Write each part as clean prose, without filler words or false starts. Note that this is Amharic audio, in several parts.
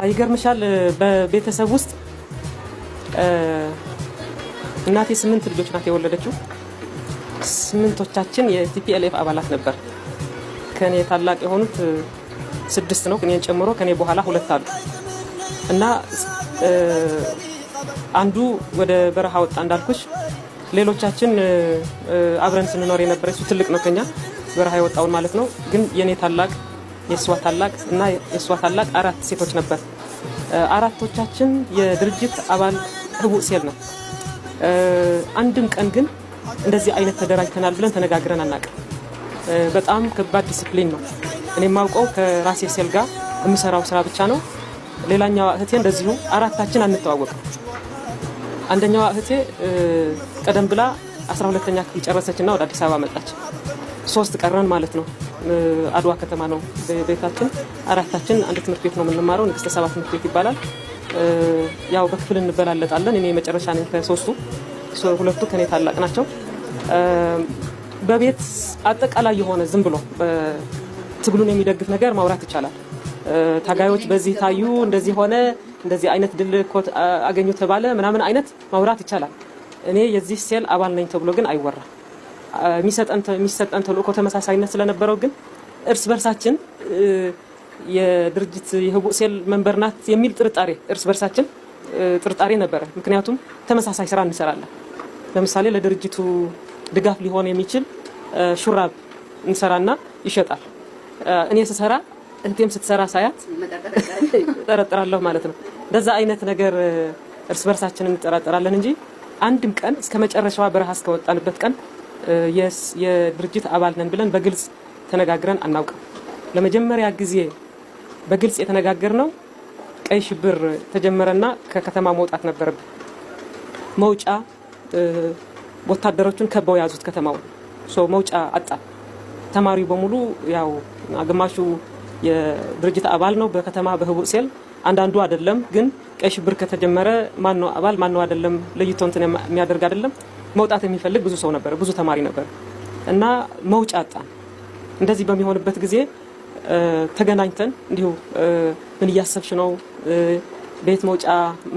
ይገርምሻል በቤተሰብ ውስጥ እናቴ 8 ልጆች ናት የወለደችው። 8ቶቻችን የቲፒኤልኤፍ አባላት ነበር። ከኔ ታላቅ የሆኑት 6 ነው ከኔን ጨምሮ፣ ከኔ በኋላ 2 አሉ እና አንዱ ወደ በረሃ ወጣ እንዳልኩሽ። ሌሎቻችን አብረን ስንኖር የነበረ እሱ ትልቅ ነው ከኛ በረሃ የወጣውን ማለት ነው። ግን የኔ ታላቅ የሷ ታላቅ እና የሷ ታላቅ 4 ሴቶች ነበር። 4ቶቻችን የድርጅት አባል ህቡዕ ሴል ነው። አንድም ቀን ግን እንደዚህ አይነት ተደራጅተናል ብለን ተነጋግረን አናውቅም። በጣም ከባድ ዲሲፕሊን ነው። እኔ የማውቀው ከራሴ ሴል ጋር የምሰራው ስራ ብቻ ነው። ሌላኛዋ እህቴ እንደዚሁ 4ታችን አንተዋወቅም። አንደኛዋ እህቴ ቀደም ብላ 12ኛ ክፍል ጨረሰችና ወደ አዲስ አበባ መጣች። 3 ቀረን ማለት ነው። አድዋ ከተማ ነው ቤታችን። 4ታችን አንድ ትምህርት ቤት ነው የምንማረው፣ ንግስተ ሰባ ትምህርት ቤት ይባላል። ያው በክፍል እንበላለጣለን። እኔ መጨረሻ ነኝ ከ3ቱ፣ 2ቱ ከኔ ታላቅ ናቸው። በቤት አጠቃላይ የሆነ ዝም ብሎ ትግሉን የሚደግፍ ነገር ማውራት ይቻላል። ታጋዮች በዚህ ታዩ፣ እንደዚህ ሆነ፣ እንደዚህ አይነት ድል አገኙ ተባለ ምናምን አይነት ማውራት ይቻላል። እኔ የዚህ ሴል አባል ነኝ ተብሎ ግን አይወራም። የሚሰጠን ተልእኮ ተመሳሳይነት ስለነበረው ግን እርስ በርሳችን የድርጅት የህቡዕ ሴል መንበር ናት የሚል ጥርጣሬ እርስ በርሳችን ጥርጣሬ ነበረ። ምክንያቱም ተመሳሳይ ስራ እንሰራለን። ለምሳሌ ለድርጅቱ ድጋፍ ሊሆን የሚችል ሹራብ እንሰራና ይሸጣል። እኔ ስሰራ እንቴም ስትሰራ ሳያት ጠረጥራለሁ ማለት ነው። እንደዛ አይነት ነገር እርስ በርሳችን እንጠራጠራለን እንጂ አንድም ቀን እስከ መጨረሻዋ በረሃ እስከወጣንበት ቀን የድርጅት አባል ነን ብለን በግልጽ ተነጋግረን አናውቅም። ለመጀመሪያ ጊዜ በግልጽ የተነጋገርነው ቀይ ሽብር ተጀመረና ከከተማ መውጣት ነበረብን። መውጫ ወታደሮቹን ከበው ያዙት ከተማውን። መውጫ አጣ። ተማሪው በሙሉ ያው ግማሹ የድርጅት አባል ነው በከተማ በህቡዕ ሴል፣ አንዳንዱ አይደለም። ግን ቀይ ሽብር ከተጀመረ ማን ነው አባል ማን ነው አይደለም ለይቶ እንትን የሚያደርግ አይደለም። መውጣት የሚፈልግ ብዙ ሰው ነበር፣ ብዙ ተማሪ ነበር እና መውጫ አጣ። እንደዚህ በሚሆንበት ጊዜ ተገናኝተን እንዲሁ ምን እያሰብሽ ነው? ቤት መውጫ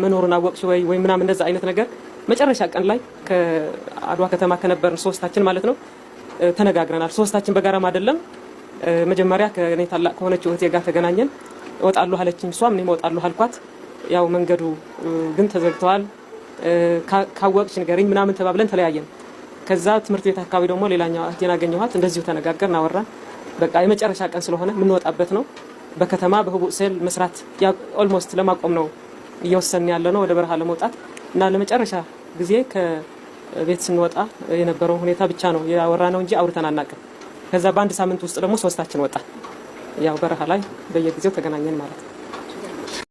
መኖሩን አወቅሽ ወይ ምናምን እንደዛ አይነት ነገር መጨረሻ ቀን ላይ ከአድዋ ከተማ ከነበርን 3ታችን ማለት ነው ተነጋግረናል። 3ታችን በጋራም አይደለም። መጀመሪያ ከኔ ታላቅ ከሆነችው እህቴ ጋር ተገናኘን። እወጣለሁ አለችኝ፣ እሷም እኔም እወጣለሁ አልኳት። ያው መንገዱ ግን ተዘግተዋል፣ ካወቅሽ ንገሪኝ ምናምን ተባብለን ተለያየን። ከዛ ትምህርት ቤት አካባቢ ደግሞ ሌላኛው እህቴን አገኘኋት። እንደዚሁ ተነጋገርን፣ አወራን። በቃ የመጨረሻ ቀን ስለሆነ የምንወጣበት ነው። በከተማ በህቡዕ ሴል መስራት ኦልሞስት ለማቆም ነው እየወሰንን ያለ ነው፣ ወደ በረሃ ለመውጣት እና ለመጨረሻ ጊዜ ከቤት ስንወጣ የነበረው ሁኔታ ብቻ ነው ያወራ ነው እንጂ አውርተን አናውቅም። ከዛ በአንድ ሳምንት ውስጥ ደግሞ 3ታችን ወጣ። ያው በረሃ ላይ በየጊዜው ተገናኘን ማለት ነው።